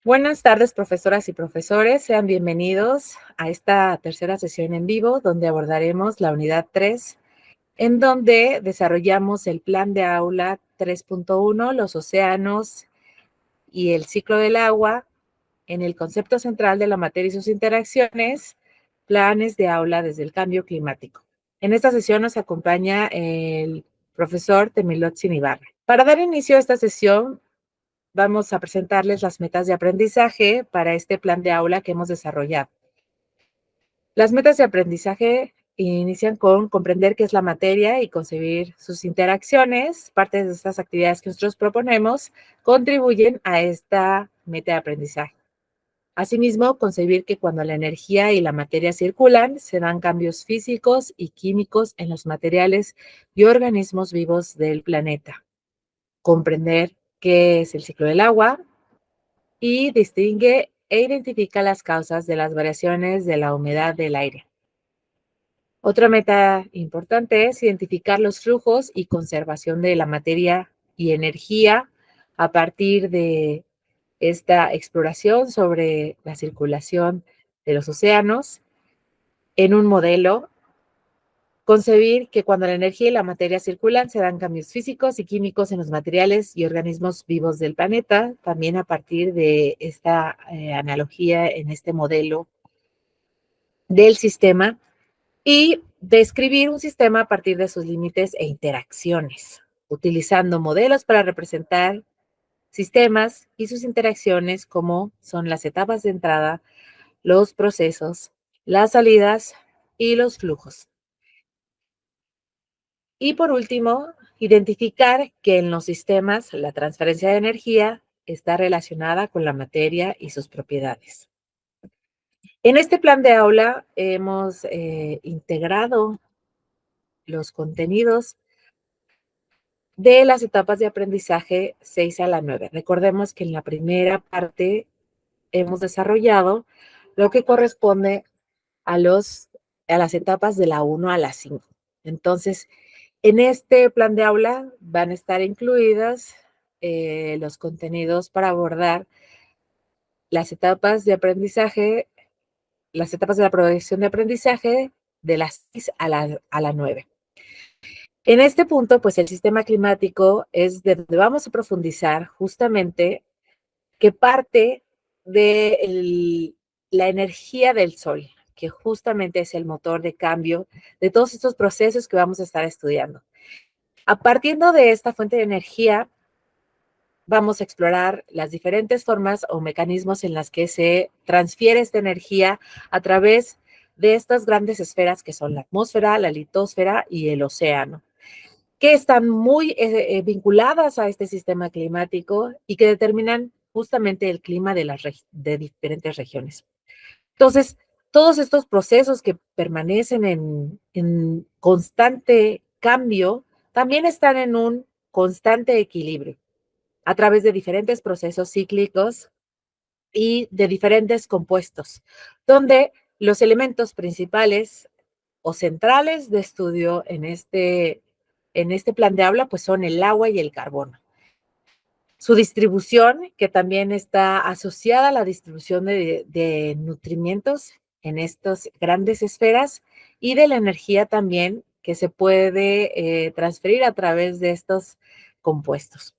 Buenas tardes, profesoras y profesores. Sean bienvenidos a esta tercera sesión en vivo, donde abordaremos la unidad 3, en donde desarrollamos el plan de aula 3.1, los océanos y el ciclo del agua, en el concepto central de la materia y sus interacciones, planes de aula desde el cambio climático. En esta sesión nos acompaña el profesor Temilotzin Ibarra. Para dar inicio a esta sesión, vamos a presentarles las metas de aprendizaje para este plan de aula que hemos desarrollado. Las metas de aprendizaje inician con comprender qué es la materia y concebir sus interacciones. Parte de estas actividades que nosotros proponemos contribuyen a esta meta de aprendizaje. Asimismo, concebir que cuando la energía y la materia circulan, se dan cambios físicos y químicos en los materiales y organismos vivos del planeta. Comprender qué es el ciclo del agua, y distingue e identifica las causas de las variaciones de la humedad del aire. Otra meta importante es identificar los flujos y conservación de la materia y energía a partir de esta exploración sobre la circulación de los océanos en un modelo. Concebir que cuando la energía y la materia circulan, se dan cambios físicos y químicos en los materiales y organismos vivos del planeta, también a partir de esta analogía en este modelo del sistema, y describir un sistema a partir de sus límites e interacciones, utilizando modelos para representar sistemas y sus interacciones, como son las etapas de entrada, los procesos, las salidas y los flujos. Y por último, identificar que en los sistemas la transferencia de energía está relacionada con la materia y sus propiedades. En este plan de aula hemos integrado los contenidos de las etapas de aprendizaje 6 a la 9. Recordemos que en la primera parte hemos desarrollado lo que corresponde a las etapas de la 1 a la 5. Entonces, en este plan de aula van a estar incluidas los contenidos para abordar las etapas de aprendizaje, las etapas de la progresión de aprendizaje de las 6 a la 9. En este punto, pues el sistema climático es de donde vamos a profundizar justamente que parte de la energía del sol, que justamente es el motor de cambio de todos estos procesos que vamos a estar estudiando. A partir de esta fuente de energía, vamos a explorar las diferentes formas o mecanismos en las que se transfiere esta energía a través de estas grandes esferas que son la atmósfera, la litosfera y el océano, que están muy vinculadas a este sistema climático y que determinan justamente el clima de diferentes regiones. Entonces, todos estos procesos que permanecen en constante cambio, también están en un constante equilibrio a través de diferentes procesos cíclicos y de diferentes compuestos, donde los elementos principales o centrales de estudio en este plan de aula, pues son el agua y el carbono. Su distribución, que también está asociada a la distribución de nutrimientos en estas grandes esferas, y de la energía también que se puede transferir a través de estos compuestos.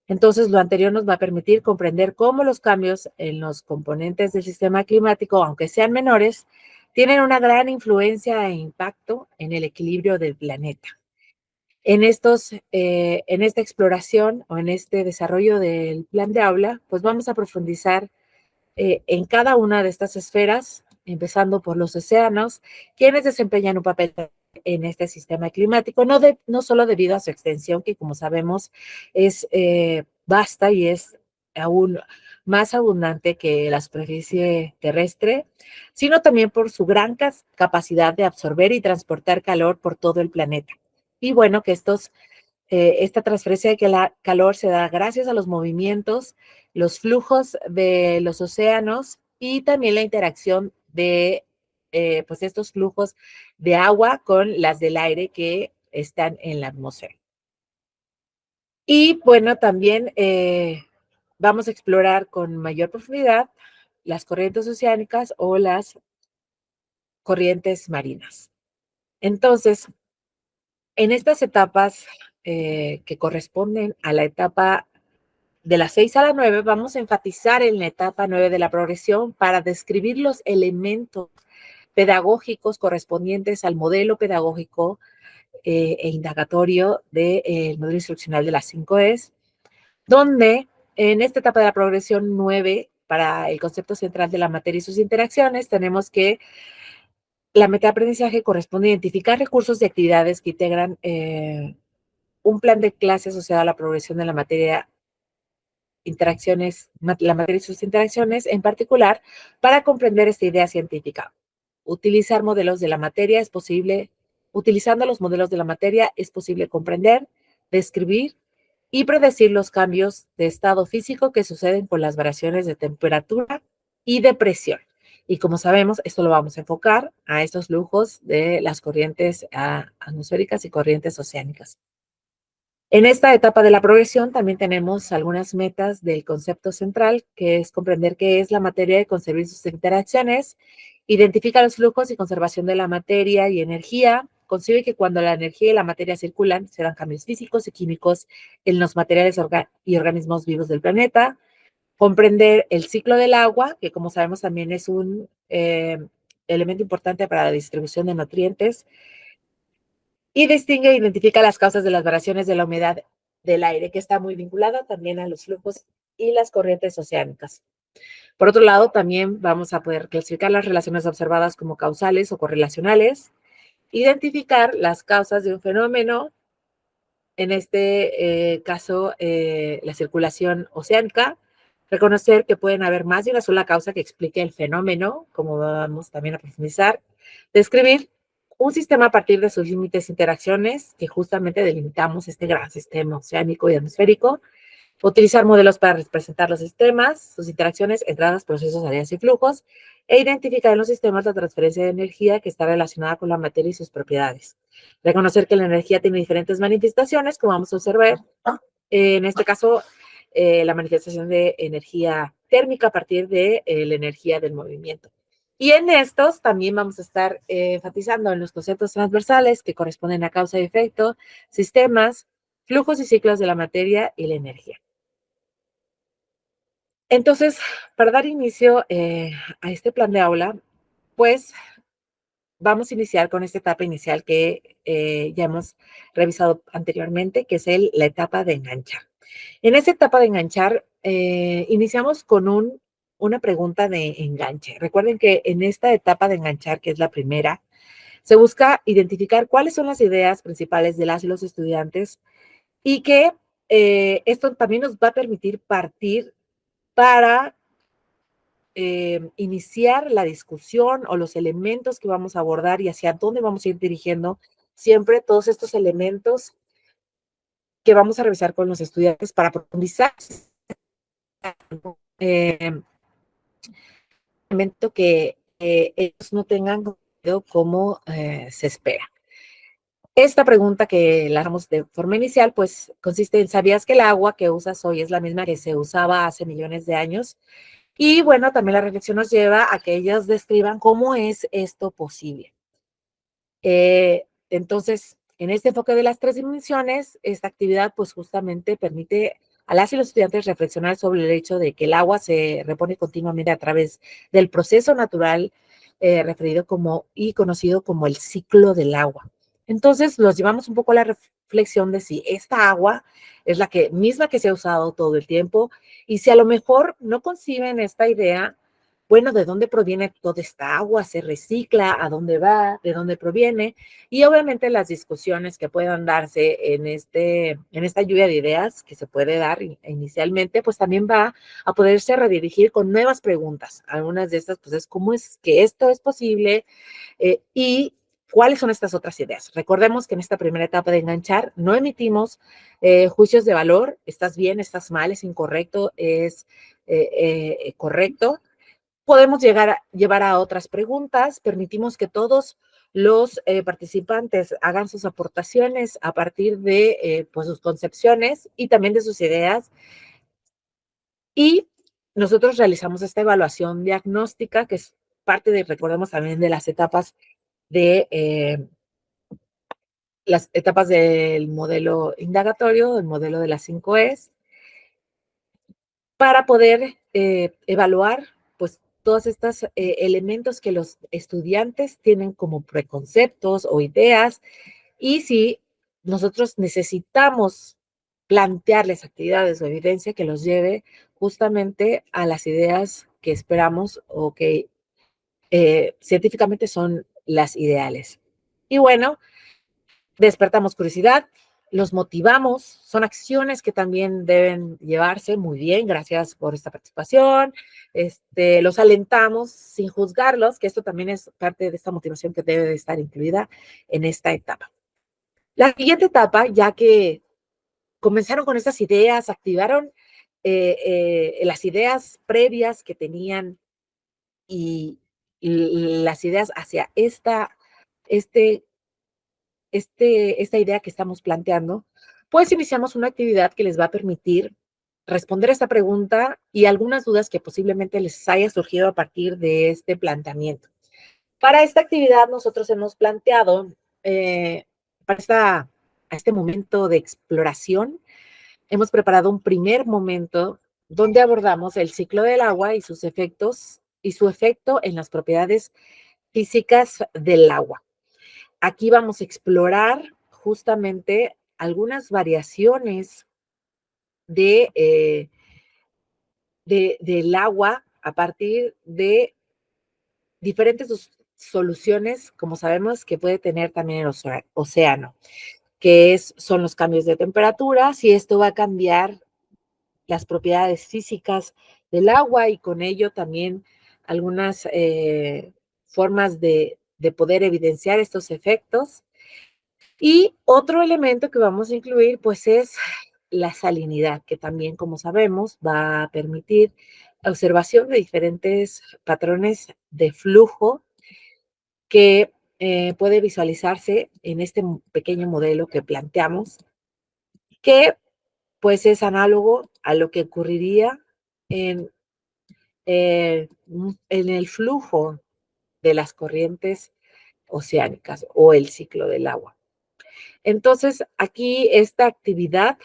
Entonces, lo anterior nos va a permitir comprender cómo los cambios en los componentes del sistema climático, aunque sean menores, tienen una gran influencia e impacto en el equilibrio del planeta. En esta exploración o en este desarrollo del plan de aula, pues vamos a profundizar en cada una de estas esferas, empezando por los océanos, quienes desempeñan un papel en este sistema climático, no solo debido a su extensión, que como sabemos es vasta y es aún más abundante que la superficie terrestre, sino también por su gran capacidad de absorber y transportar calor por todo el planeta. Y bueno, que esta transferencia de calor se da gracias a los movimientos, los flujos de los océanos y también la interacción de pues estos flujos de agua con las del aire que están en la atmósfera. Y bueno, también vamos a explorar con mayor profundidad las corrientes oceánicas o las corrientes marinas. Entonces, en estas etapas que corresponden a la etapa de las 6 a la 9, vamos a enfatizar en la etapa 9 de la progresión para describir los elementos pedagógicos correspondientes al modelo pedagógico e indagatorio del modelo instruccional de las 5 Es, donde en esta etapa de la progresión 9, para el concepto central de la materia y sus interacciones, tenemos que la meta de aprendizaje corresponde a identificar recursos y actividades que integran un plan de clase asociado a la progresión de la materia la materia y sus interacciones, en particular, para comprender esta idea científica. Utilizar modelos de la materia es posible, utilizando los modelos de la materia es posible comprender, describir y predecir los cambios de estado físico que suceden con las variaciones de temperatura y de presión. Y como sabemos, esto lo vamos a enfocar a estos flujos de las corrientes atmosféricas y corrientes oceánicas. En esta etapa de la progresión también tenemos algunas metas del concepto central, que es comprender qué es la materia y conservar sus interacciones, identifica los flujos y conservación de la materia y energía, concibe que cuando la energía y la materia circulan, se dan cambios físicos y químicos en los materiales y organismos vivos del planeta, comprender el ciclo del agua, que como sabemos también es un elemento importante para la distribución de nutrientes, y distingue e identifica las causas de las variaciones de la humedad del aire, que está muy vinculada también a los flujos y las corrientes oceánicas. Por otro lado, también vamos a poder clasificar las relaciones observadas como causales o correlacionales, identificar las causas de un fenómeno, en este caso, la circulación oceánica, reconocer que pueden haber más de una sola causa que explique el fenómeno, como vamos también a profundizar, describir un sistema a partir de sus límites e interacciones, que justamente delimitamos este gran sistema oceánico y atmosférico, utilizar modelos para representar los sistemas, sus interacciones, entradas, procesos, áreas y flujos, e identificar en los sistemas la transferencia de energía que está relacionada con la materia y sus propiedades. Reconocer que la energía tiene diferentes manifestaciones, como vamos a observar. En este caso, la manifestación de energía térmica a partir de la energía del movimiento. Y en estos también vamos a estar enfatizando en los conceptos transversales que corresponden a causa y efecto, sistemas, flujos y ciclos de la materia y la energía. Entonces, para dar inicio a este plan de aula, pues vamos a iniciar con esta etapa inicial que ya hemos revisado anteriormente, que es la etapa de enganchar. En esta etapa de enganchar, iniciamos con una pregunta de enganche. Recuerden que en esta etapa de enganchar, que es la primera, se busca identificar cuáles son las ideas principales de las y los estudiantes y que esto también nos va a permitir partir para iniciar la discusión o los elementos que vamos a abordar y hacia dónde vamos a ir dirigiendo siempre todos estos elementos que vamos a revisar con los estudiantes para profundizar eh, elemento que ellos no tengan como se espera. Esta pregunta que la hagamos de forma inicial, pues consiste en, ¿sabías que el agua que usas hoy es la misma que se usaba hace millones de años? Y bueno, también la reflexión nos lleva a que ellos describan cómo es esto posible. Entonces, en este enfoque de las tres dimensiones, esta actividad pues justamente permite a las y los estudiantes reflexionar sobre el hecho de que el agua se repone continuamente a través del proceso natural referido como y conocido como el ciclo del agua. Entonces, los llevamos un poco a la reflexión de si esta agua es la misma que se ha usado todo el tiempo y si a lo mejor no conciben esta idea, bueno, ¿de dónde proviene toda esta agua? ¿Se recicla? ¿A dónde va? ¿De dónde proviene? Y obviamente las discusiones que puedan darse en esta lluvia de ideas que se puede dar inicialmente, pues también va a poderse redirigir con nuevas preguntas. Algunas de estas, pues es cómo es que esto es posible y cuáles son estas otras ideas. Recordemos que en esta primera etapa de enganchar no emitimos juicios de valor, estás bien, estás mal, es incorrecto, es correcto. Podemos llevar a otras preguntas, permitimos que todos los participantes hagan sus aportaciones a partir de pues sus concepciones y también de sus ideas Y nosotros realizamos esta evaluación diagnóstica, que es parte de, recordemos también, de las etapas del modelo indagatorio, del modelo de las 5 E's, para poder evaluar pues todos estos elementos que los estudiantes tienen como preconceptos o ideas, y si nosotros necesitamos plantearles actividades o evidencia que los lleve justamente a las ideas que esperamos o que científicamente son las ideales. Y bueno, despertamos curiosidad, los motivamos, son acciones que también deben llevarse muy bien, gracias por esta participación, los alentamos sin juzgarlos, que esto también es parte de esta motivación que debe de estar incluida en esta etapa. La siguiente etapa, ya que comenzaron con estas ideas, activaron las ideas previas que tenían y, y las ideas hacia este esta idea que estamos planteando, pues iniciamos una actividad que les va a permitir responder esta pregunta y algunas dudas que posiblemente les haya surgido a partir de este planteamiento. Para esta actividad nosotros hemos planteado, para este momento de exploración, hemos preparado un primer momento donde abordamos el ciclo del agua y sus efectos y su efecto en las propiedades físicas del agua. Aquí vamos a explorar justamente algunas variaciones de, del agua a partir de diferentes soluciones, como sabemos que puede tener también el océano, son los cambios de temperatura, si esto va a cambiar las propiedades físicas del agua y con ello también algunas formas de poder evidenciar estos efectos. Y otro elemento que vamos a incluir, pues, es la salinidad, que también, como sabemos, va a permitir la observación de diferentes patrones de flujo que puede visualizarse en este pequeño modelo que planteamos, que pues es análogo a lo que ocurriría en, en el flujo de las corrientes oceánicas o el ciclo del agua. Entonces, aquí esta actividad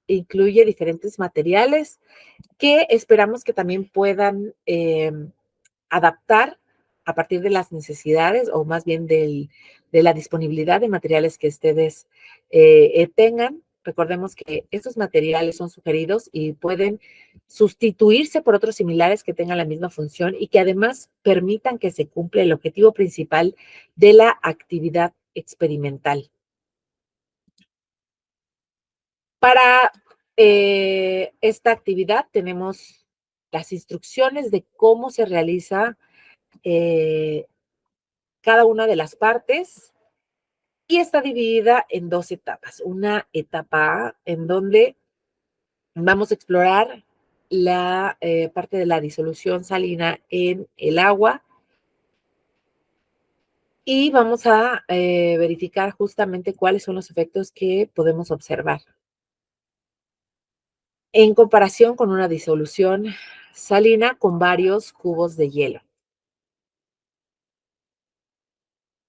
incluye diferentes materiales que esperamos que también puedan adaptar a partir de las necesidades o más bien de la disponibilidad de materiales que ustedes tengan. Recordemos que estos materiales son sugeridos y pueden sustituirse por otros similares que tengan la misma función y que además permitan que se cumpla el objetivo principal de la actividad experimental. Para esta actividad tenemos las instrucciones de cómo se realiza eh, cada una de las partes y está dividida en dos etapas. Una etapa A, en donde vamos a explorar la parte de la disolución salina en el agua y vamos a verificar justamente cuáles son los efectos que podemos observar en comparación con una disolución salina con varios cubos de hielo.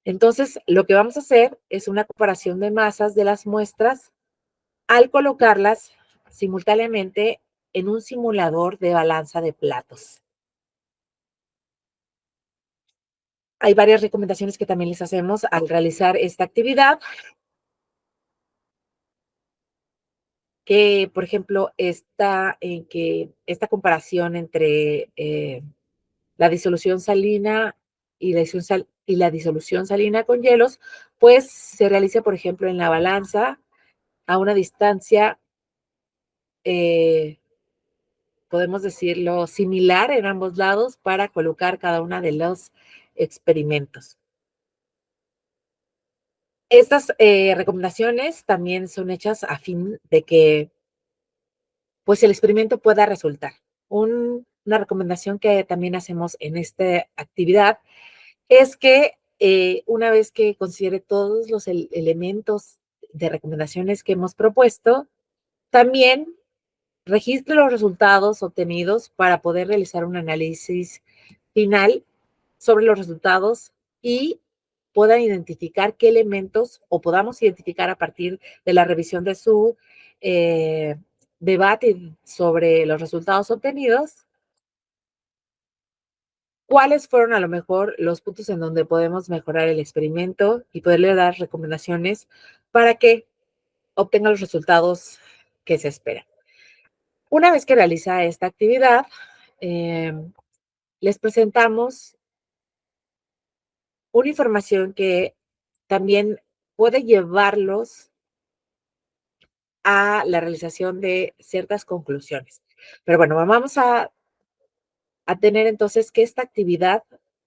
Entonces, lo que vamos a hacer es una comparación de masas de las muestras al colocarlas simultáneamente en un simulador de balanza de platos. Hay varias recomendaciones que también les hacemos al realizar esta actividad, que por ejemplo está en que esta comparación entre la disolución salina y la disolución salina con hielos, pues se realiza, por ejemplo, en la balanza a una distancia, podemos decirlo, similar en ambos lados para colocar cada una de los experimentos. Estas recomendaciones también son hechas a fin de que pues el experimento pueda resultar. Una recomendación que también hacemos en esta actividad es que una vez que considere todos los elementos de recomendaciones que hemos propuesto, también registre los resultados obtenidos para poder realizar un análisis final sobre los resultados y puedan identificar qué elementos o podamos identificar a partir de la revisión de su debate sobre los resultados obtenidos, cuáles fueron a lo mejor los puntos en donde podemos mejorar el experimento y poderle dar recomendaciones para que obtenga los resultados que se esperan. Una vez que realiza esta actividad, eh, les presentamos una información que también puede llevarlos a la realización de ciertas conclusiones. Pero bueno, vamos a tener entonces que esta actividad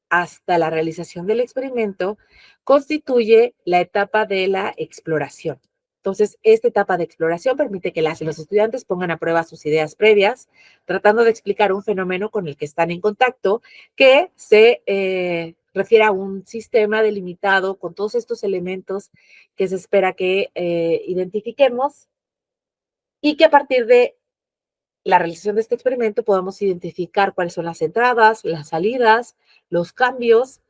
hasta la realización del experimento constituye la etapa de la exploración. Entonces, esta etapa de exploración permite que las y los estudiantes pongan a prueba sus ideas previas, tratando de explicar un fenómeno con el que están en contacto, que se refiere a un sistema delimitado con todos estos elementos que se espera que identifiquemos y que a partir de la realización de este experimento podamos identificar cuáles son las entradas, las salidas, los cambios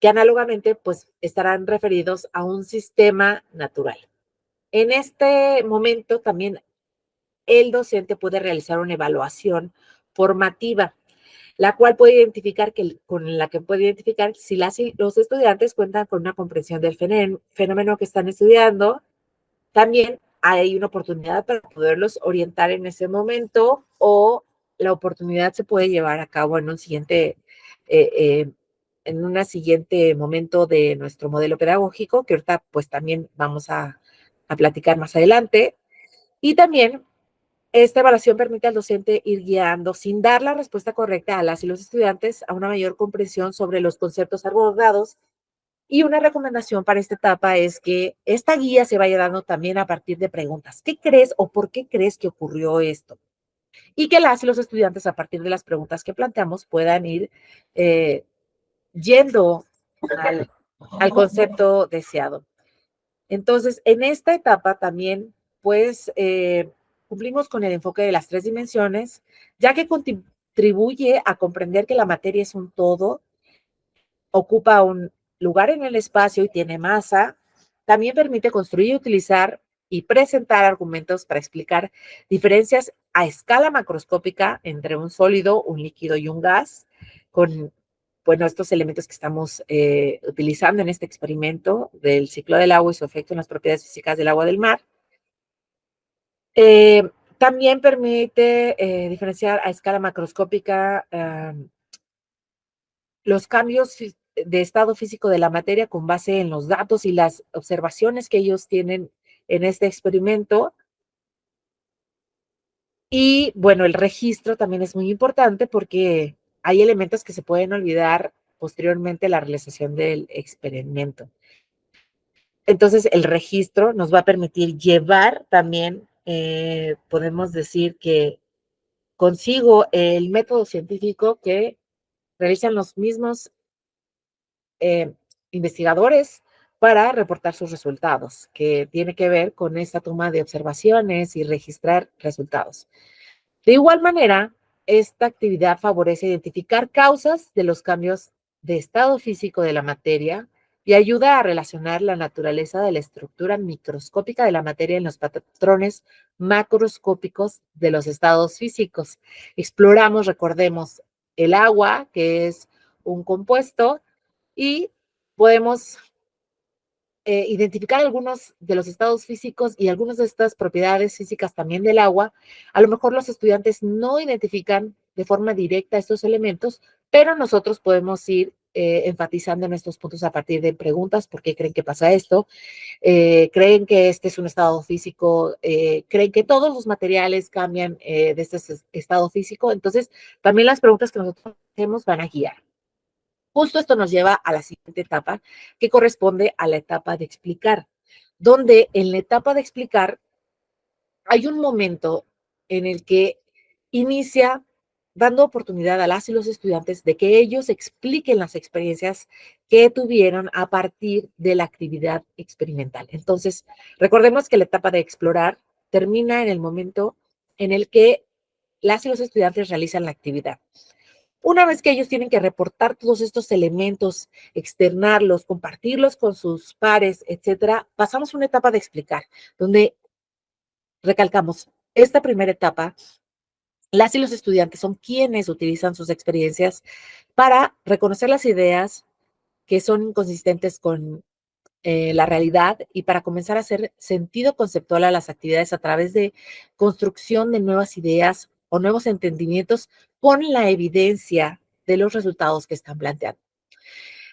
que análogamente pues estarán referidos a un sistema natural. En este momento también el docente puede realizar una evaluación formativa, la cual puede identificar con la que puede identificar si los estudiantes cuentan con una comprensión del fenómeno que están estudiando. También hay una oportunidad para poderlos orientar en ese momento o la oportunidad se puede llevar a cabo en un siguiente, eh, eh, en un siguiente momento de nuestro modelo pedagógico, que ahorita pues también vamos a platicar más adelante. Y también esta evaluación permite al docente ir guiando sin dar la respuesta correcta a las y los estudiantes a una mayor comprensión sobre los conceptos abordados. Y una recomendación para esta etapa es que esta guía se vaya dando también a partir de preguntas. ¿Qué crees o por qué crees que ocurrió esto? Y que las y los estudiantes, a partir de las preguntas que planteamos, puedan ir eh, yendo al, al concepto deseado. Entonces, en esta etapa también, pues, cumplimos con el enfoque de las tres dimensiones, ya que contribuye a comprender que la materia es un todo, ocupa un lugar en el espacio y tiene masa. También permite construir y utilizar y presentar argumentos para explicar diferencias a escala macroscópica entre un sólido, un líquido y un gas, con bueno, estos elementos que estamos utilizando en este experimento del ciclo del agua y su efecto en las propiedades físicas del agua del mar. Eh, También permite diferenciar a escala macroscópica los cambios de estado físico de la materia con base en los datos y las observaciones que ellos tienen en este experimento. Y bueno, el registro también es muy importante porque hay elementos que se pueden olvidar posteriormente a la realización del experimento. Entonces, el registro nos va a permitir llevar también, podemos decir que consigo el método científico que realizan los mismos eh, investigadores para reportar sus resultados, que tiene que ver con esta toma de observaciones y registrar resultados. De igual manera, esta actividad favorece identificar causas de los cambios de estado físico de la materia y ayuda a relacionar la naturaleza de la estructura microscópica de la materia en los patrones macroscópicos de los estados físicos. Exploramos, recordemos, el agua, que es un compuesto, y podemos identificar algunos de los estados físicos y algunas de estas propiedades físicas también del agua. A lo mejor los estudiantes no identifican de forma directa estos elementos, pero nosotros podemos ir enfatizando en estos puntos a partir de preguntas. ¿Por qué creen que pasa esto? ¿Creen que este es un estado físico? ¿Creen que todos los materiales cambian de este estado físico? Entonces, también las preguntas que nosotros hacemos van a guiar. Justo esto nos lleva a la siguiente etapa, que corresponde a la etapa de explicar, donde en la etapa de explicar hay un momento en el que inicia dando oportunidad a las y los estudiantes de que ellos expliquen las experiencias que tuvieron a partir de la actividad experimental. Entonces, recordemos que la etapa de explorar termina en el momento en el que las y los estudiantes realizan la actividad. Una vez que ellos tienen que reportar todos estos elementos, externarlos, compartirlos con sus pares, etcétera, pasamos a una etapa de explicar, donde recalcamos esta primera etapa. Las y los estudiantes son quienes utilizan sus experiencias para reconocer las ideas que son inconsistentes con la realidad y para comenzar a hacer sentido conceptual a las actividades a través de construcción de nuevas ideas o nuevos entendimientos con la evidencia de los resultados que están planteando.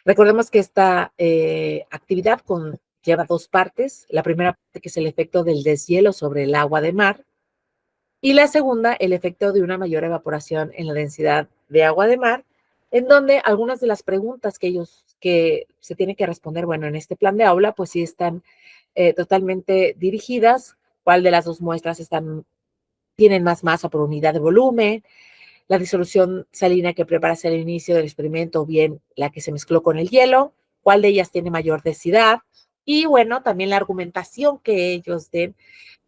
Recordemos que esta actividad lleva dos partes. La primera parte que es el efecto del deshielo sobre el agua de mar y la segunda, el efecto de una mayor evaporación en la densidad de agua de mar, en donde algunas de las preguntas que se tienen que responder, bueno, en este plan de aula, pues sí están totalmente dirigidas. ¿Cuál de las dos muestras tienen más masa por unidad de volumen? La disolución salina que preparas al inicio del experimento o bien la que se mezcló con el hielo, cuál de ellas tiene mayor densidad y bueno, también la argumentación que ellos den,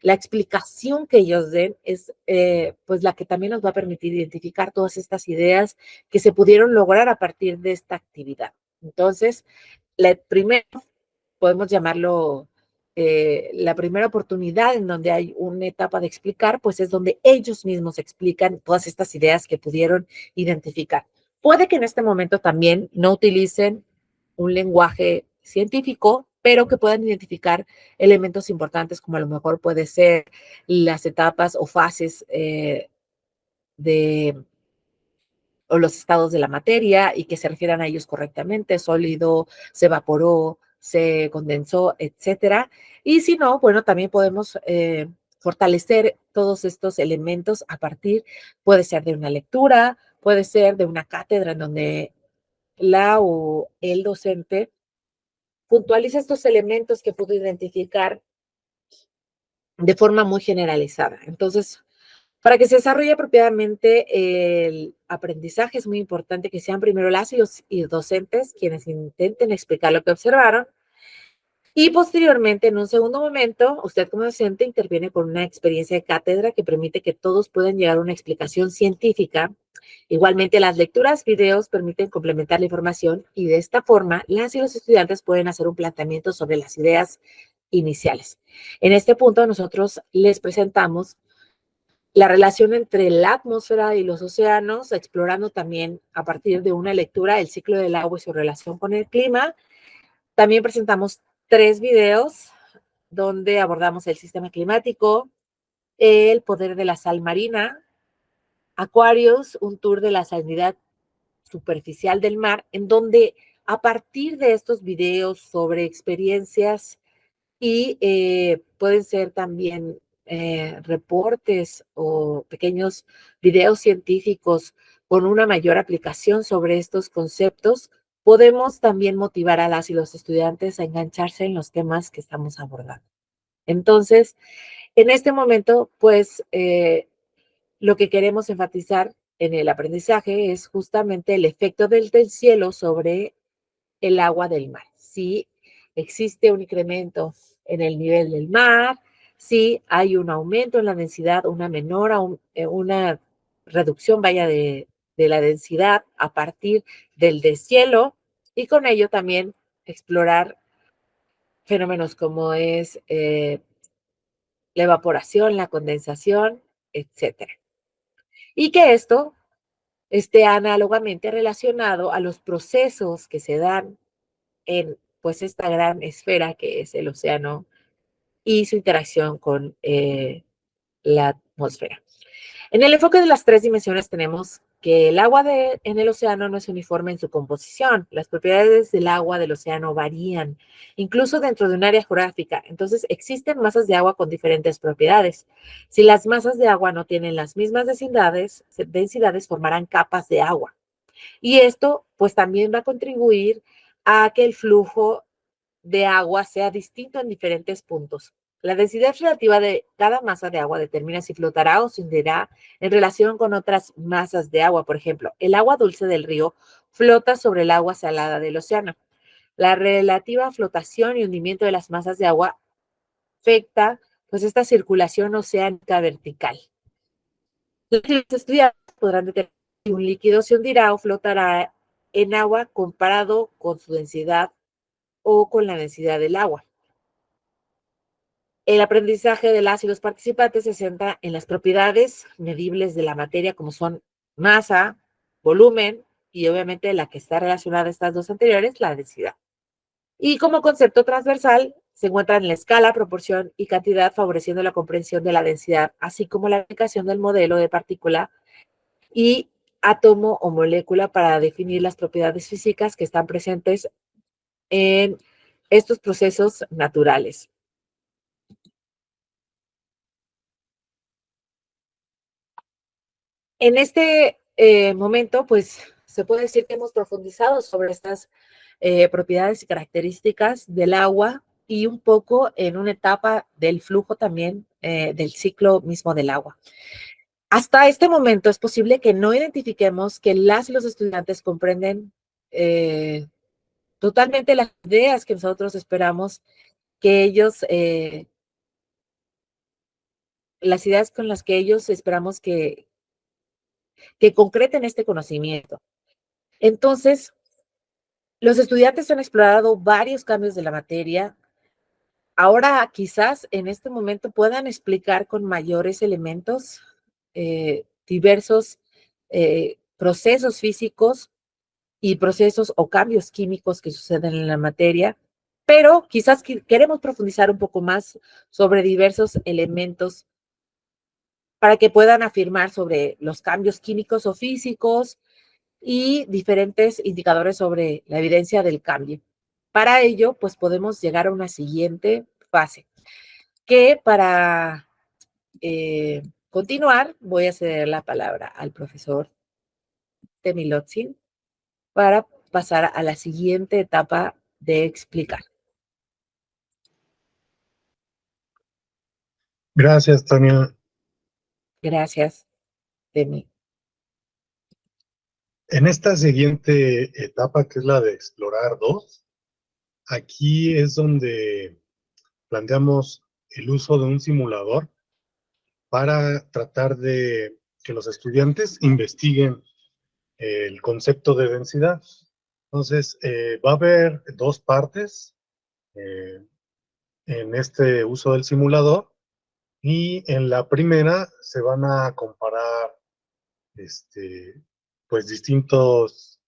la explicación que ellos den es pues la que también nos va a permitir identificar todas estas ideas que se pudieron lograr a partir de esta actividad. Entonces, la primera podemos llamarlo la primera oportunidad en donde hay una etapa de explicar, pues es donde ellos mismos explican todas estas ideas que pudieron identificar. Puede que en este momento también no utilicen un lenguaje científico, pero que puedan identificar elementos importantes como a lo mejor puede ser las etapas o fases de o los estados de la materia y que se refieran a ellos correctamente, sólido, se evaporó, se condensó, etcétera. Y si no, bueno, también podemos fortalecer todos estos elementos a partir, puede ser de una lectura, puede ser de una cátedra en donde la o el docente puntualiza estos elementos que pudo identificar de forma muy generalizada. Entonces, para que se desarrolle apropiadamente el aprendizaje es muy importante que sean primero las y los docentes quienes intenten explicar lo que observaron y posteriormente, en un segundo momento, usted como docente interviene con una experiencia de cátedra que permite que todos puedan llegar a una explicación científica. Igualmente, las lecturas, videos permiten complementar la información y de esta forma las y los estudiantes pueden hacer un planteamiento sobre las ideas iniciales. En este punto, nosotros les presentamos la relación entre la atmósfera y los océanos, explorando también a partir de una lectura el ciclo del agua y su relación con el clima. También presentamos 3 videos donde abordamos el sistema climático, el poder de la sal marina, Aquarius, un tour de la salinidad superficial del mar, en donde a partir de estos videos sobre experiencias y pueden ser también reportes o pequeños videos científicos con una mayor aplicación sobre estos conceptos, podemos también motivar a las y los estudiantes a engancharse en los temas que estamos abordando. Entonces, en este momento, pues, lo que queremos enfatizar en el aprendizaje es justamente el efecto del cielo sobre el agua del mar. Si existe un incremento en el nivel del mar, si hay un aumento en la densidad, una menor, una reducción, vaya, de la densidad a partir del deshielo y con ello también explorar fenómenos como es la evaporación, la condensación, etcétera. Y que esto esté análogamente relacionado a los procesos que se dan en pues esta gran esfera que es el océano y su interacción con la atmósfera. En el enfoque de las 3 dimensiones tenemos que el agua en el océano no es uniforme en su composición. Las propiedades del agua del océano varían, incluso dentro de un área geográfica. Entonces, existen masas de agua con diferentes propiedades. Si las masas de agua no tienen las mismas densidades formarán capas de agua. Y esto, pues, también va a contribuir a que el flujo de agua sea distinto en diferentes puntos. La densidad relativa de cada masa de agua determina si flotará o se hundirá en relación con otras masas de agua. Por ejemplo, el agua dulce del río flota sobre el agua salada del océano. La relativa flotación y hundimiento de las masas de agua afecta pues esta circulación oceánica vertical. Los estudiantes podrán determinar si un líquido se hundirá o flotará en agua comparado con su densidad o con la densidad del agua. El aprendizaje de las y los participantes se centra en las propiedades medibles de la materia, como son masa, volumen y obviamente la que está relacionada a estas dos anteriores, la densidad. Y como concepto transversal, se encuentra en la escala, proporción y cantidad, favoreciendo la comprensión de la densidad, así como la aplicación del modelo de partícula y átomo o molécula para definir las propiedades físicas que están presentes en estos procesos naturales. En este momento, pues se puede decir que hemos profundizado sobre estas propiedades y características del agua y un poco en una etapa del flujo también del ciclo mismo del agua. Hasta este momento es posible que no identifiquemos que las y los estudiantes comprenden totalmente las ideas que nosotros esperamos que ellos, las ideas con las que ellos esperamos que concreten este conocimiento. Entonces, los estudiantes han explorado varios cambios de la materia. Ahora, quizás en este momento puedan explicar con mayores elementos diversos procesos físicos y procesos o cambios químicos que suceden en la materia, pero quizás queremos profundizar un poco más sobre diversos elementos para que puedan afirmar sobre los cambios químicos o físicos y diferentes indicadores sobre la evidencia del cambio. Para ello, pues podemos llegar a una siguiente fase, que para continuar voy a ceder la palabra al profesor Temilotzin para pasar a la siguiente etapa de explicar. Gracias, Tania. Gracias, Temi. En esta siguiente etapa, que es la de explorar 2, aquí es donde planteamos el uso de un simulador para tratar de que los estudiantes investiguen el concepto de densidad. Entonces, va a haber dos partes en este uso del simulador, y en la primera se van a comparar pues distintos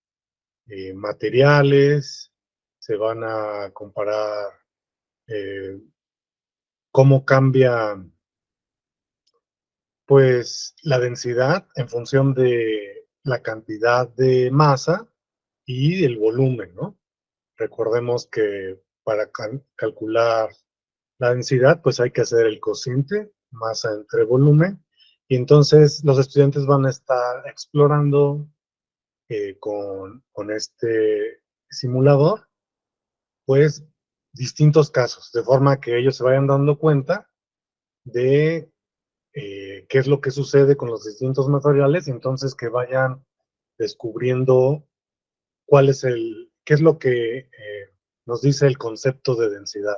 materiales, se van a comparar cómo cambia pues la densidad en función de la cantidad de masa y el volumen, ¿no? Recordemos que para calcular la densidad, pues hay que hacer el cociente, masa entre volumen, y entonces los estudiantes van a estar explorando con este simulador, pues distintos casos, de forma que ellos se vayan dando cuenta de qué es lo que sucede con los distintos materiales, y entonces que vayan descubriendo qué es lo que nos dice el concepto de densidad.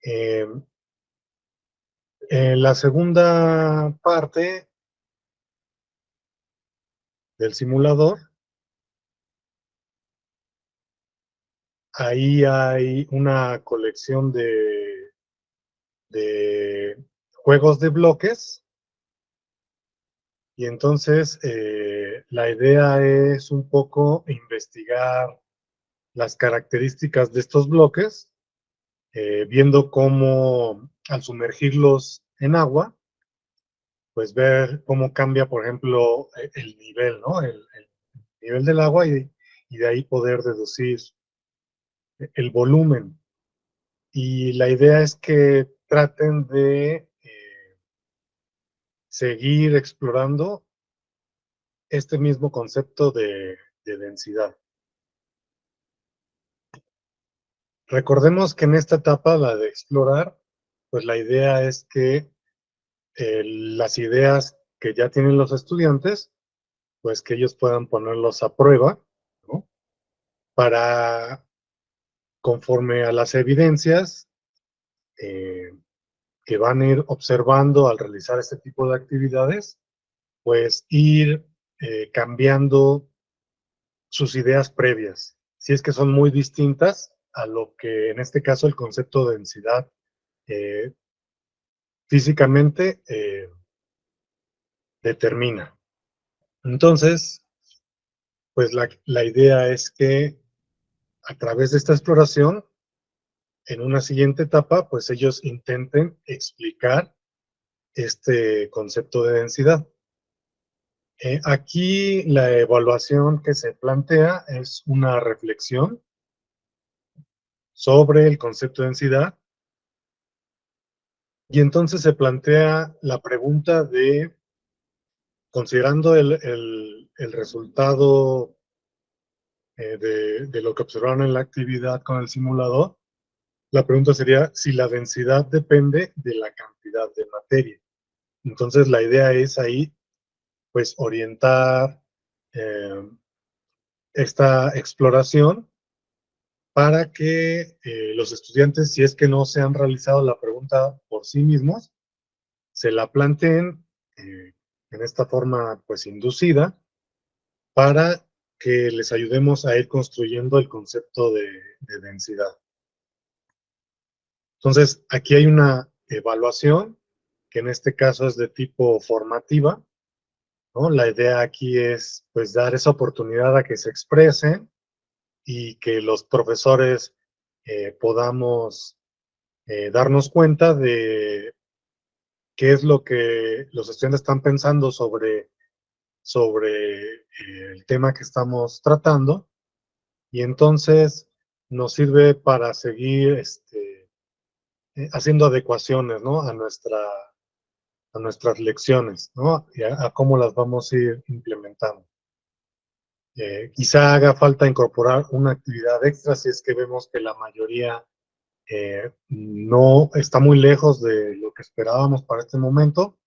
En la segunda parte del simulador, ahí hay una colección de juegos de bloques, y entonces la idea es un poco investigar las características de estos bloques, viendo cómo al sumergirlos en agua, pues ver cómo cambia, por ejemplo, el nivel, ¿no? El nivel del agua, y de ahí poder deducir el volumen. Y la idea es que traten de seguir explorando este mismo concepto de densidad. Recordemos que en esta etapa, la de explorar, pues la idea es que las ideas que ya tienen los estudiantes, pues que ellos puedan ponerlos a prueba, ¿no? Para, conforme a las evidencias, que van a ir observando al realizar este tipo de actividades, pues ir cambiando sus ideas previas, si es que son muy distintas a lo que en este caso el concepto de densidad eh, físicamente determina. Entonces, pues la idea es que a través de esta exploración, en una siguiente etapa, pues ellos intenten explicar este concepto de densidad. Aquí la evaluación que se plantea es una reflexión sobre el concepto de densidad y entonces se plantea la pregunta de, considerando el resultado de lo que observaron en la actividad con el simulador, la pregunta sería si la densidad depende de la cantidad de materia. Entonces la idea es ahí, pues, orientar esta exploración para que los estudiantes, si es que no se han realizado la pregunta por sí mismos, se la planteen en esta forma, pues, inducida, para que les ayudemos a ir construyendo el concepto de densidad. Entonces, aquí hay una evaluación, que en este caso es de tipo formativa, ¿no? La idea aquí es, pues, dar esa oportunidad a que se expresen y que los profesores podamos darnos cuenta de qué es lo que los estudiantes están pensando sobre el tema que estamos tratando, y entonces nos sirve para seguir haciendo adecuaciones, ¿no? A nuestras lecciones, ¿no? Y a cómo las vamos a ir implementando. Quizá haga falta incorporar una actividad extra si es que vemos que la mayoría no está muy lejos de lo que esperábamos para este momento.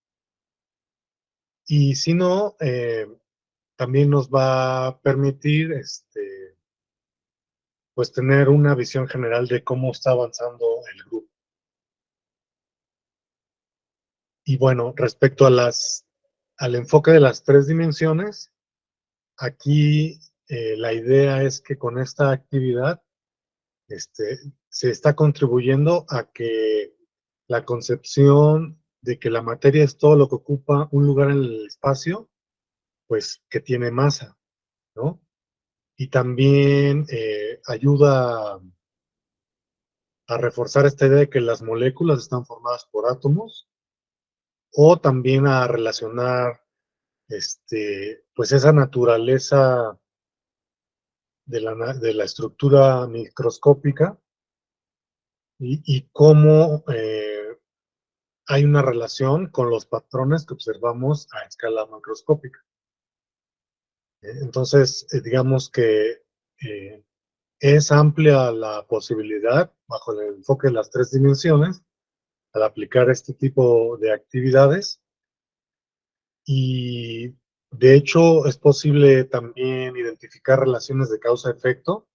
Y si no, también nos va a permitir pues tener una visión general de cómo está avanzando el grupo. Y bueno, respecto al enfoque de las tres dimensiones, aquí la idea es que con esta actividad se está contribuyendo a que la concepción de que la materia es todo lo que ocupa un lugar en el espacio, pues que tiene masa, ¿no? Y también ayuda a reforzar esta idea de que las moléculas están formadas por átomos, o también a relacionar pues esa naturaleza de la estructura microscópica y cómo hay una relación con los patrones que observamos a escala macroscópica. Entonces, digamos que es amplia la posibilidad, bajo el enfoque de las tres dimensiones, al aplicar este tipo de actividades. Y de hecho es posible también identificar relaciones de causa-efecto,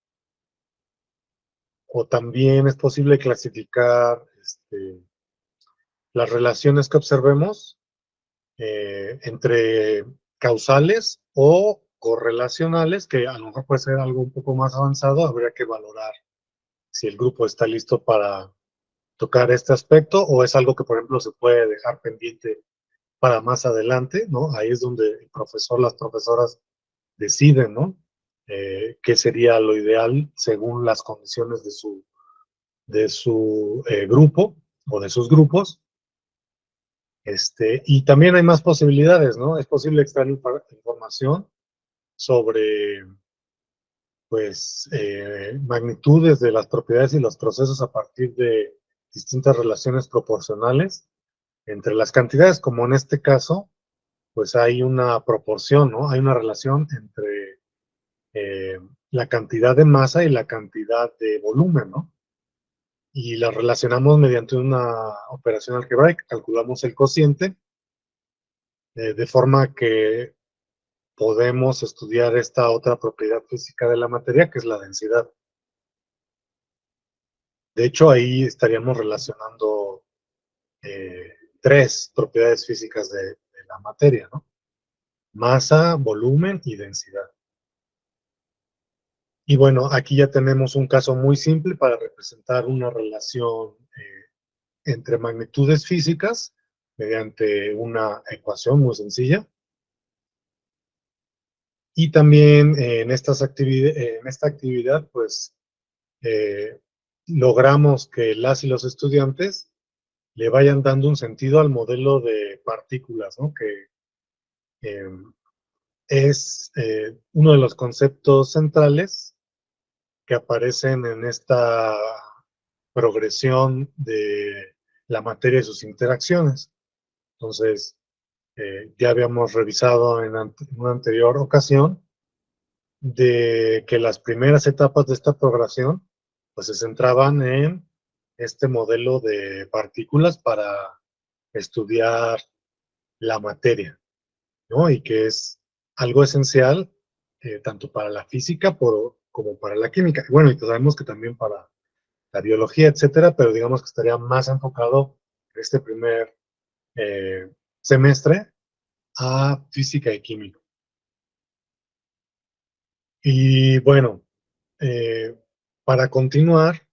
o también es posible clasificar las relaciones que observemos entre causales o correlacionales, que a lo mejor puede ser algo un poco más avanzado. Habría que valorar si el grupo está listo para tocar este aspecto, o es algo que, por ejemplo, se puede dejar pendiente para más adelante, ¿no? Ahí es donde el profesor, las profesoras deciden, ¿no? Qué sería lo ideal según las condiciones de su grupo o de sus grupos. Y también hay más posibilidades, ¿no? Es posible extraer información sobre, pues, magnitudes de las propiedades y los procesos a partir de distintas relaciones proporcionales entre las cantidades, como en este caso, pues hay una proporción, ¿no? Hay una relación entre la cantidad de masa y la cantidad de volumen, ¿no? Y la relacionamos mediante una operación algebraica, calculamos el cociente, de forma que podemos estudiar esta otra propiedad física de la materia, que es la densidad. De hecho, ahí estaríamos relacionando tres propiedades físicas de la materia, ¿no? Masa, volumen y densidad. Y bueno, aquí ya tenemos un caso muy simple para representar una relación entre magnitudes físicas mediante una ecuación muy sencilla. Y también en esta actividad, pues, logramos que las y los estudiantes le vayan dando un sentido al modelo de partículas, ¿no? Que eh, es uno de los conceptos centrales que aparecen en esta progresión de la materia y sus interacciones. Entonces, ya habíamos revisado en una anterior ocasión de que las primeras etapas de esta progresión pues se centraban en este modelo de partículas para estudiar la materia, ¿no? Y que es algo esencial tanto para la física como para la química. Y bueno, y sabemos que también para la biología, etcétera, pero digamos que estaría más enfocado este primer semestre a física y química. Y bueno, eh, para continuar,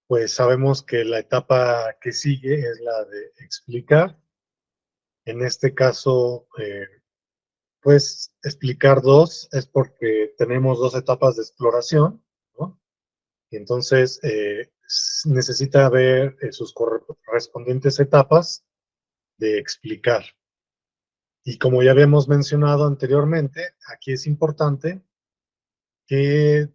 pues sabemos que la etapa que sigue es la de explicar. En este caso, pues explicar dos es porque tenemos dos etapas de exploración, ¿no? Y entonces necesita ver sus correspondientes etapas de explicar. Y como ya habíamos mencionado anteriormente, aquí es importante que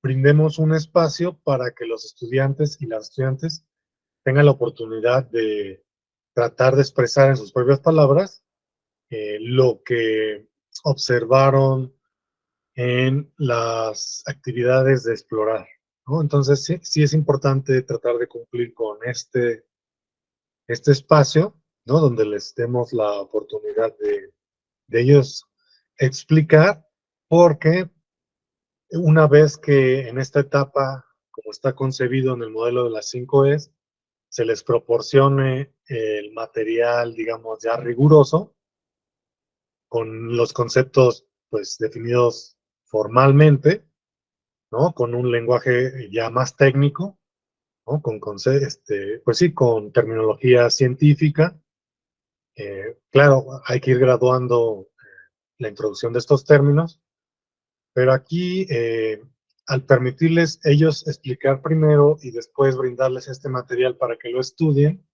brindemos un espacio para que los estudiantes y las estudiantes tengan la oportunidad de tratar de expresar en sus propias palabras lo que observaron en las actividades de explorar, ¿no? Entonces, sí, sí es importante tratar de cumplir con este espacio, ¿no? Donde les demos la oportunidad de ellos explicar, porque una vez que en esta etapa, como está concebido en el modelo de las 5 Es, se les proporcione el material, digamos, ya riguroso, con los conceptos, pues, definidos formalmente, ¿no? Con un lenguaje ya más técnico, ¿no? Pues sí, con terminología científica. Claro, hay que ir graduando la introducción de estos términos, pero aquí, al permitirles ellos explicar primero y después brindarles este material para que lo estudien,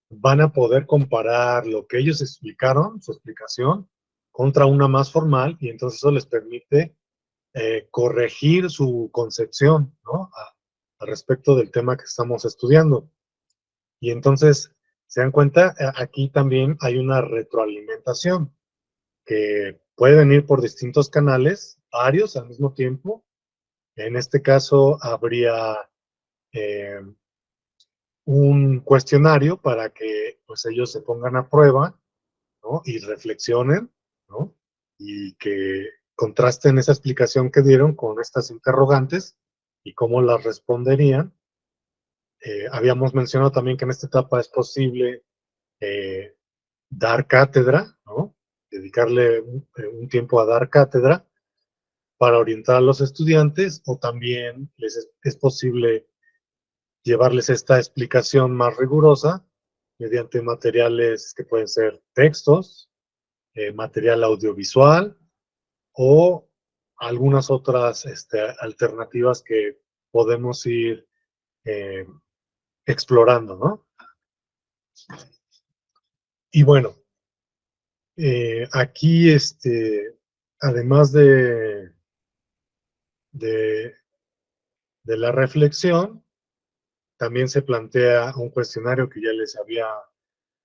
van a poder comparar lo que ellos explicaron, su explicación, contra una más formal, y entonces eso les permite corregir su concepción, ¿no? Al respecto del tema que estamos estudiando. Y entonces, se dan cuenta, aquí también hay una retroalimentación que puede venir por distintos canales, varios al mismo tiempo. En este caso, habría eh, un cuestionario para que pues, ellos se pongan a prueba, ¿no? Y reflexionen, ¿no? Y que contrasten esa explicación que dieron con estas interrogantes y cómo las responderían. Habíamos mencionado también que en esta etapa es posible eh, dar cátedra, ¿no? Dedicarle un tiempo a dar cátedra para orientar a los estudiantes, o también es posible llevarles esta explicación más rigurosa mediante materiales que pueden ser textos, material audiovisual o algunas otras alternativas que podemos ir eh, explorando, ¿no? Y bueno, aquí, además de, de la reflexión, también se plantea un cuestionario que ya les había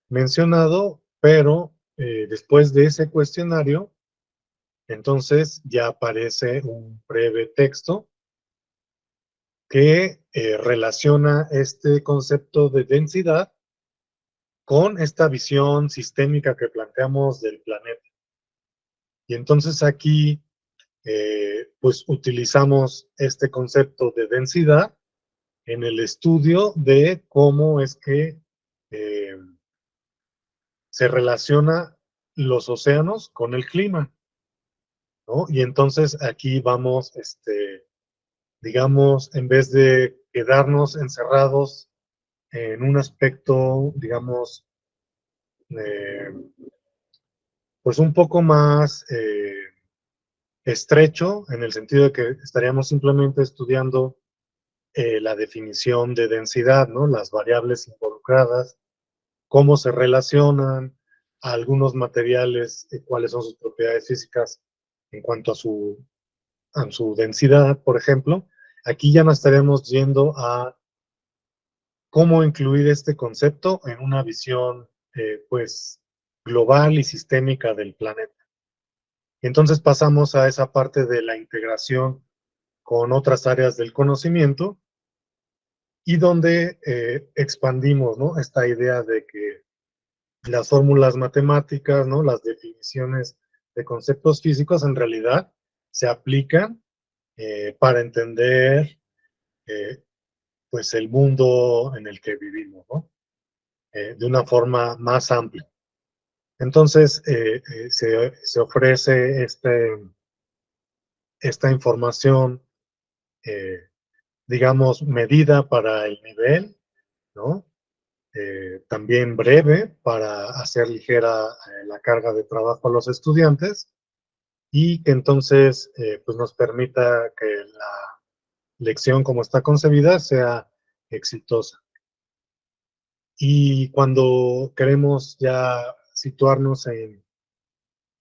mencionado, pero después de ese cuestionario, entonces ya aparece un breve texto que relaciona este concepto de densidad con esta visión sistémica que planteamos del planeta. Y entonces aquí, pues utilizamos este concepto de densidad en el estudio de cómo es que eh, se relaciona los océanos con el clima, ¿no? Y entonces aquí vamos, digamos, en vez de quedarnos encerrados en un aspecto, digamos, eh, pues un poco más estrecho, en el sentido de que estaríamos simplemente estudiando la definición de densidad, ¿no? Las variables involucradas, cómo se relacionan a algunos materiales, cuáles son sus propiedades físicas en cuanto a su densidad, por ejemplo. Aquí ya nos estaremos yendo a cómo incluir este concepto en una visión, pues, global y sistémica del planeta. Entonces pasamos a esa parte de la integración con otras áreas del conocimiento y donde expandimos, ¿no? Esta idea de que las fórmulas matemáticas, ¿no? Las definiciones de conceptos físicos en realidad se aplican para entender eh, pues el mundo en el que vivimos, ¿no? De una forma más amplia. Entonces, se ofrece esta información, eh, digamos, medida para el nivel, ¿no? También breve para hacer ligera la carga de trabajo a los estudiantes y que entonces pues nos permita que la lección como está concebida sea exitosa. Y cuando queremos ya situarnos en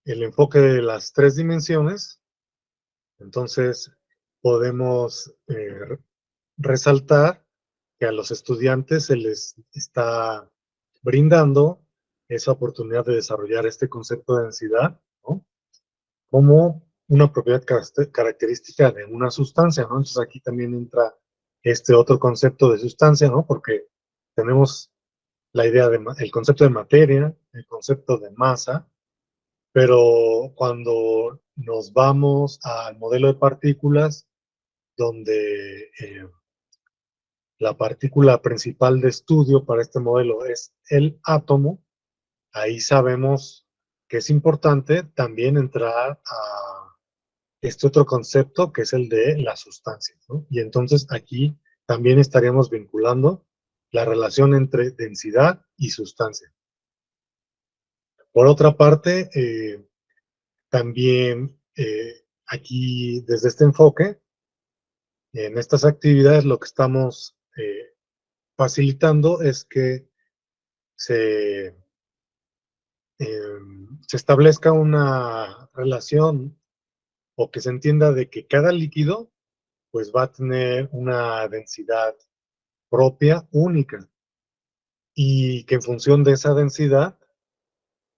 el enfoque de las tres dimensiones, entonces podemos resaltar que a los estudiantes se les está brindando esa oportunidad de desarrollar este concepto de densidad, ¿no? Como una propiedad característica de una sustancia, ¿no? Entonces aquí también entra este otro concepto de sustancia, ¿no? Porque tenemos la idea de el concepto de materia, el concepto de masa, pero cuando nos vamos al modelo de partículas, donde la partícula principal de estudio para este modelo es el átomo, ahí sabemos que es importante también entrar a este otro concepto que es el de las sustancias, ¿no? Y entonces aquí también estaríamos vinculando la relación entre densidad y sustancia. Por otra parte, también aquí desde este enfoque, en estas actividades lo que estamos facilitando es que se, se establezca una relación o que se entienda de que cada líquido pues va a tener una densidad propia, única, y que en función de esa densidad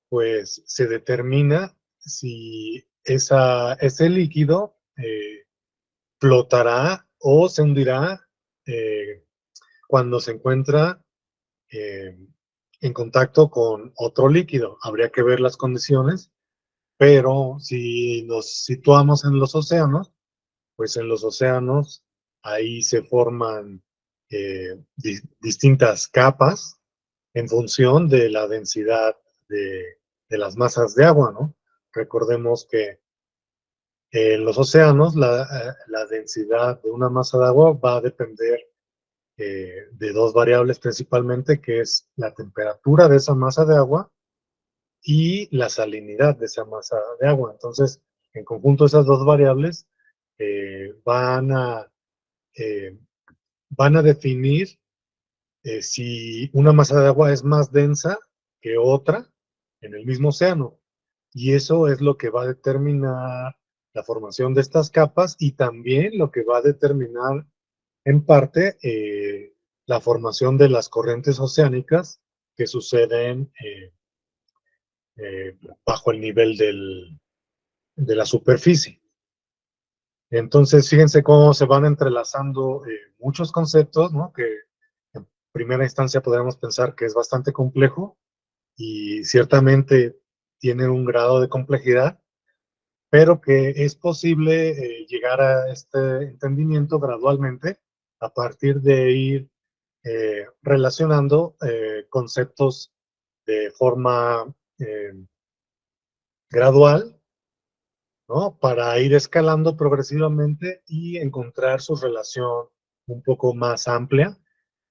pues se determina si ese líquido flotará o se hundirá cuando se encuentra eh, en contacto con otro líquido. Habría que ver las condiciones, pero si nos situamos en los océanos, pues en los océanos ahí se forman distintas capas en función de la densidad de las masas de agua, ¿no? Recordemos que en los océanos la densidad de una masa de agua va a depender de dos variables principalmente, que es la temperatura de esa masa de agua y la salinidad de esa masa de agua. Entonces, en conjunto esas dos variables eh, van, a, eh, van a definir si una masa de agua es más densa que otra en el mismo océano. Y eso es lo que va a determinar la formación de estas capas y también lo que va a determinar en parte la formación de las corrientes oceánicas que suceden bajo el nivel de la superficie. Entonces, fíjense cómo se van entrelazando muchos conceptos, ¿no? Que en primera instancia podríamos pensar que es bastante complejo y ciertamente tiene un grado de complejidad, pero que es posible llegar a este entendimiento gradualmente a partir de ir relacionando conceptos de forma gradual, ¿no? Para ir escalando progresivamente y encontrar su relación un poco más amplia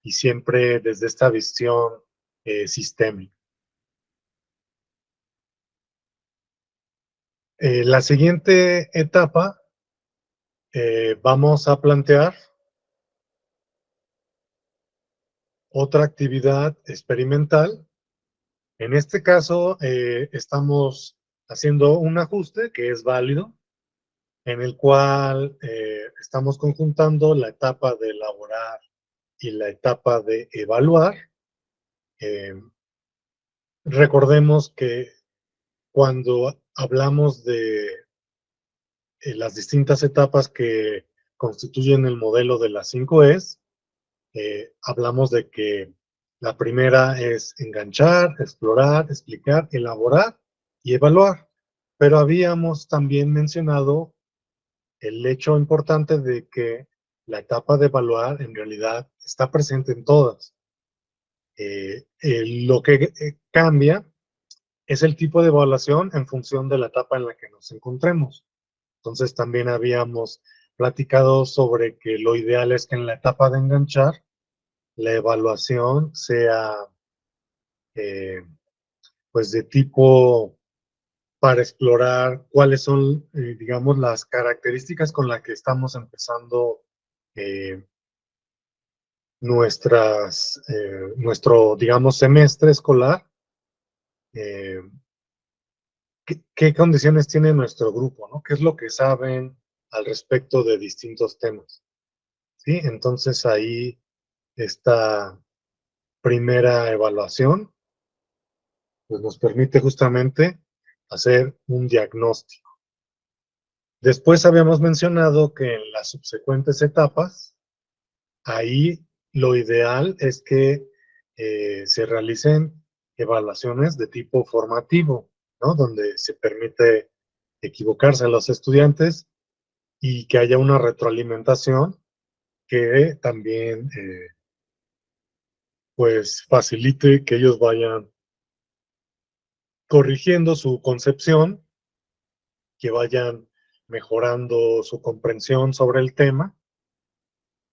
y siempre desde esta visión sistémica. La siguiente etapa vamos a plantear otra actividad experimental. En este caso, estamos haciendo un ajuste que es válido, en el cual estamos conjuntando la etapa de elaborar y la etapa de evaluar. Eh, Recordemos que cuando hablamos de las distintas etapas que constituyen el modelo de las 5 Es, hablamos de que la primera es enganchar, explorar, explicar, elaborar y evaluar. Pero habíamos también mencionado el hecho importante de que la etapa de evaluar en realidad está presente en todas. Lo que cambia es el tipo de evaluación en función de la etapa en la que nos encontremos. Entonces también habíamos platicado sobre que lo ideal es que en la etapa de enganchar la evaluación sea eh, pues de tipo para explorar cuáles son, digamos, las características con las que estamos empezando eh, nuestro, digamos, semestre escolar. Eh, ¿Qué condiciones tiene nuestro grupo, ¿no? ¿Qué es lo que saben al respecto de distintos temas? ¿Sí? Entonces ahí esta primera evaluación pues nos permite justamente hacer un diagnóstico. Después habíamos mencionado que en las subsecuentes etapas, ahí lo ideal es que se realicen evaluaciones de tipo formativo, ¿no? Donde se permite equivocarse a los estudiantes y que haya una retroalimentación que también pues facilite que ellos vayan corrigiendo su concepción, que vayan mejorando su comprensión sobre el tema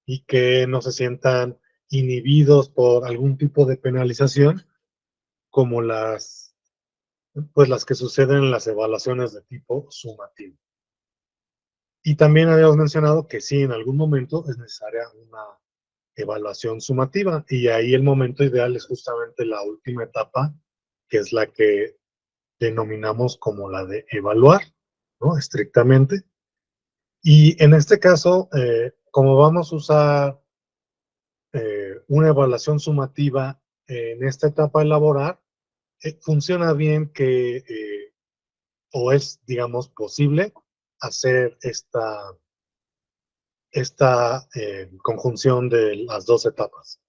y que no se sientan inhibidos por algún tipo de penalización como pues las que suceden en las evaluaciones de tipo sumativo. Y también habíamos mencionado que sí, en algún momento es necesaria una evaluación sumativa y ahí el momento ideal es justamente la última etapa, que es la que denominamos como la de evaluar, ¿no? Estrictamente. Y en este caso, como vamos a usar una evaluación sumativa en esta etapa de elaborar, funciona bien que, o es, digamos, posible hacer esta conjunción de las dos etapas.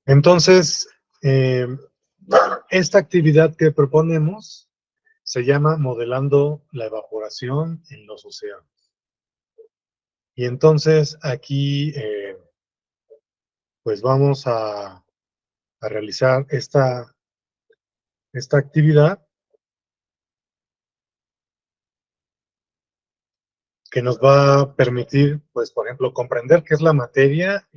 Entonces, esta actividad que proponemos se llama modelando la evaporación en los océanos. Y entonces aquí, pues vamos a realizar esta actividad que nos va a permitir, pues, por ejemplo, comprender qué es la materia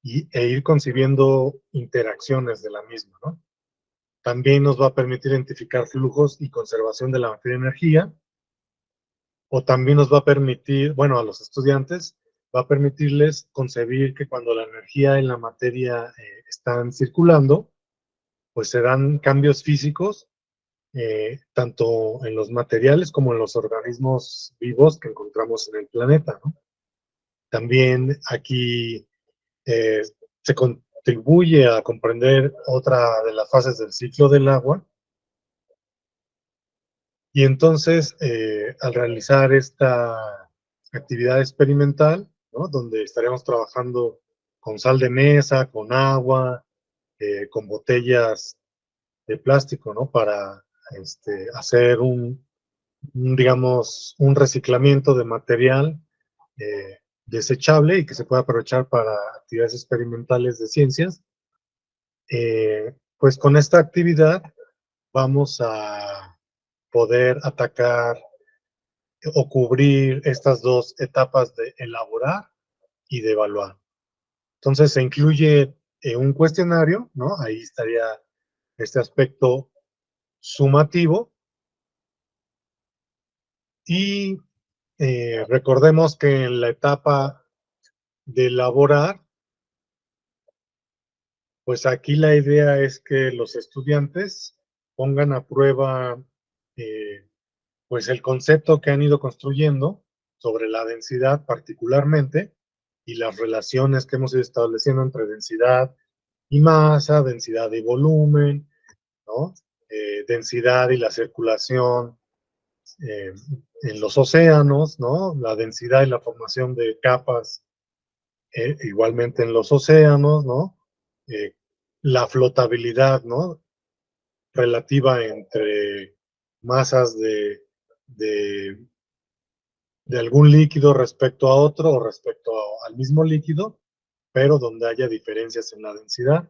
e ir concibiendo interacciones de la misma, ¿no? También nos va a permitir identificar flujos y conservación de la materia y energía, o también nos va a permitir, bueno, a los estudiantes, va a permitirles concebir que cuando la energía y la materia están circulando, pues se dan cambios físicos, tanto en los materiales como en los organismos vivos que encontramos en el planeta, ¿no? También aquí eh, se contribuye a comprender otra de las fases del ciclo del agua. Y entonces, al realizar esta actividad experimental, ¿no? Donde estaremos trabajando con sal de mesa, con agua, con botellas de plástico, ¿no? Para hacer digamos, un reciclamiento de material desechable y que se puede aprovechar para actividades experimentales de ciencias. Pues con esta actividad vamos a poder atacar o cubrir estas dos etapas de elaborar y de evaluar. Entonces se incluye un cuestionario, ¿no? Ahí estaría este aspecto sumativo y recordemos que en la etapa de elaborar, pues aquí la idea es que los estudiantes pongan a prueba pues el concepto que han ido construyendo sobre la densidad particularmente y las relaciones que hemos ido estableciendo entre densidad y masa, densidad y volumen, ¿no? Densidad y la circulación en los océanos, ¿no? La densidad y la formación de capas igualmente en los océanos, ¿no? Eh, la flotabilidad, ¿no? Relativa entre masas de, de algún líquido respecto a otro o respecto al mismo líquido, pero donde haya diferencias en la densidad,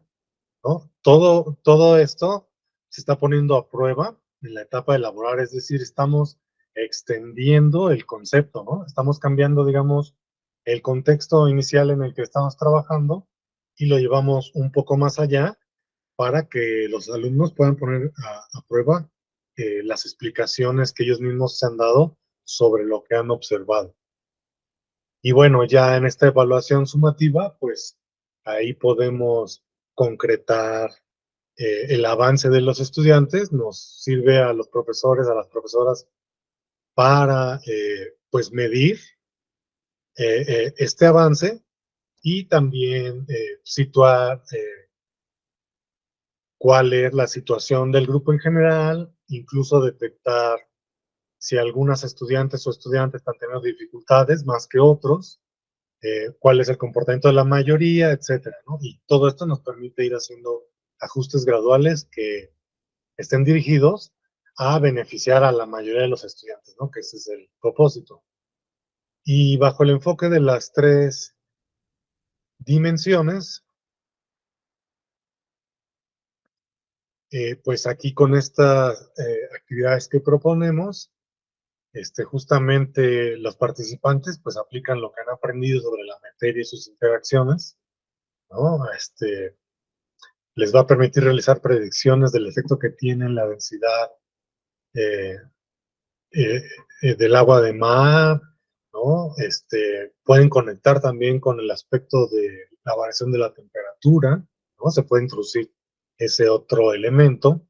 ¿no? Todo esto se está poniendo a prueba en la etapa de elaborar, es decir, estamos extendiendo el concepto, ¿no? Estamos cambiando, digamos, el contexto inicial en el que estamos trabajando y lo llevamos un poco más allá para que los alumnos puedan poner a prueba las explicaciones que ellos mismos se han dado sobre lo que han observado. Y bueno, ya en esta evaluación sumativa, pues ahí podemos concretar el avance de los estudiantes, nos sirve a los profesores, a las profesoras, para pues medir este avance y también situar cuál es la situación del grupo en general, incluso detectar si algunas estudiantes o estudiantes están teniendo dificultades más que otros, cuál es el comportamiento de la mayoría, etcétera, ¿no? Y todo esto nos permite ir haciendo ajustes graduales que estén dirigidos a beneficiar a la mayoría de los estudiantes, ¿no? Que ese es el propósito. Y bajo el enfoque de las tres dimensiones, pues aquí con estas actividades que proponemos, justamente los participantes pues aplican lo que han aprendido sobre la materia y sus interacciones, ¿no? Les va a permitir realizar predicciones del efecto que tiene la densidad eh, del agua de mar, ¿no? Pueden conectar también con el aspecto de la variación de la temperatura, ¿no? Se puede introducir ese otro elemento.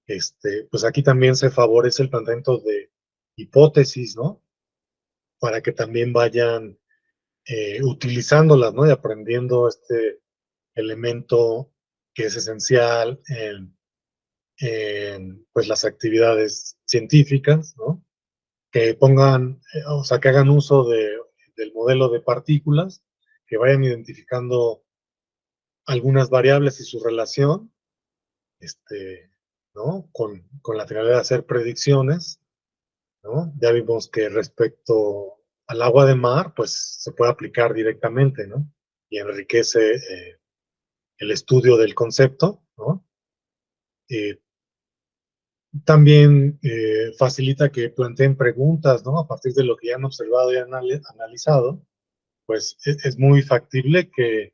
Pues aquí también se favorece el planteamiento de hipótesis, ¿no? Para que también vayan utilizándolas, ¿no? Y aprendiendo este elemento que es esencial en pues las actividades científicas, ¿no? Que pongan, o sea, que hagan uso del modelo de partículas, que vayan identificando algunas variables y su relación, ¿no? Con la finalidad de hacer predicciones, ¿no? Ya vimos que respecto al agua de mar, pues se puede aplicar directamente, ¿no? Y enriquece el estudio del concepto, ¿no? Eh, También facilita que planteen preguntas, ¿no? A partir de lo que ya han observado y analizado, pues es muy factible que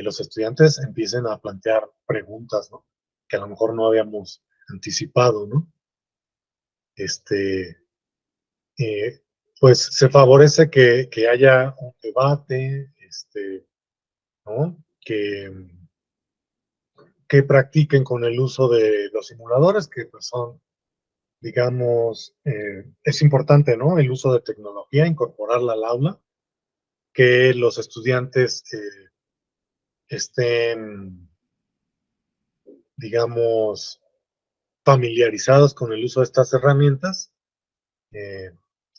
los estudiantes empiecen a plantear preguntas, ¿no? Que a lo mejor no habíamos anticipado, ¿no? Este, eh, pues se favorece que haya un debate, ¿no? Que practiquen con el uso de los simuladores, que pues son, digamos, es importante, ¿no? El uso de tecnología, incorporarla al aula, que los estudiantes estén, digamos, familiarizados con el uso de estas herramientas, eh,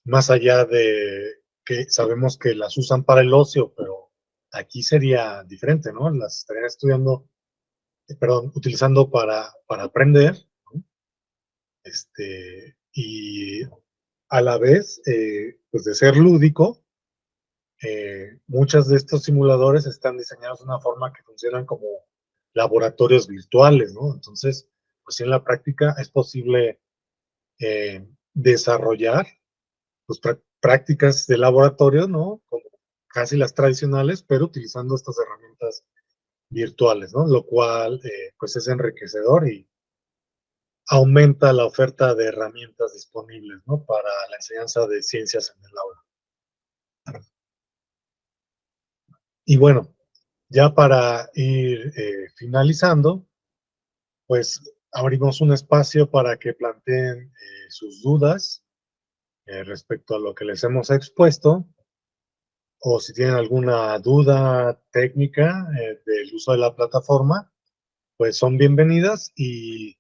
más allá de que sabemos que las usan para el ocio, pero aquí sería diferente, ¿no? Las estarían estudiando, perdón, utilizando para aprender, ¿no? Y a la vez, pues de ser lúdico, Muchos de estos simuladores están diseñados de una forma que funcionan como laboratorios virtuales, ¿no? Entonces, pues en la práctica es posible desarrollar pues, prácticas de laboratorio, ¿no? Como casi las tradicionales, pero utilizando estas herramientas virtuales, ¿no? Lo cual, pues es enriquecedor y aumenta la oferta de herramientas disponibles, ¿no? Para la enseñanza de ciencias en el aula. Y bueno, ya para ir finalizando, pues abrimos un espacio para que planteen sus dudas respecto a lo que les hemos expuesto, o si tienen alguna duda técnica del uso de la plataforma, pues son bienvenidas y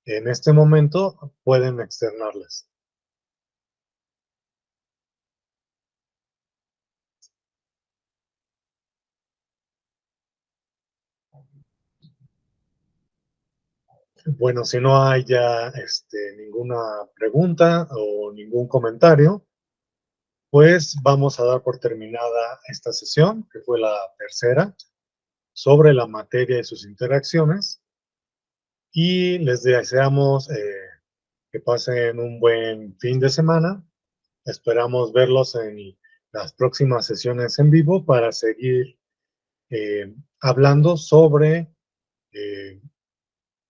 en este momento pueden externarlas. Bueno, si no hay ya ninguna pregunta o ningún comentario, pues vamos a dar por terminada esta sesión, que fue la tercera, sobre la materia y sus interacciones. Y les deseamos que pasen un buen fin de semana. Esperamos verlos en las próximas sesiones en vivo para seguir hablando sobre eh,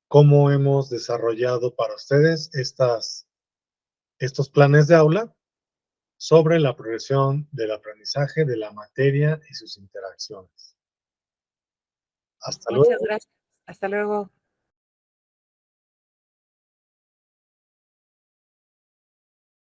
cómo hemos desarrollado para ustedes estos planes de aula sobre la progresión del aprendizaje de la materia y sus interacciones. Hasta Muchas luego. gracias. Hasta luego.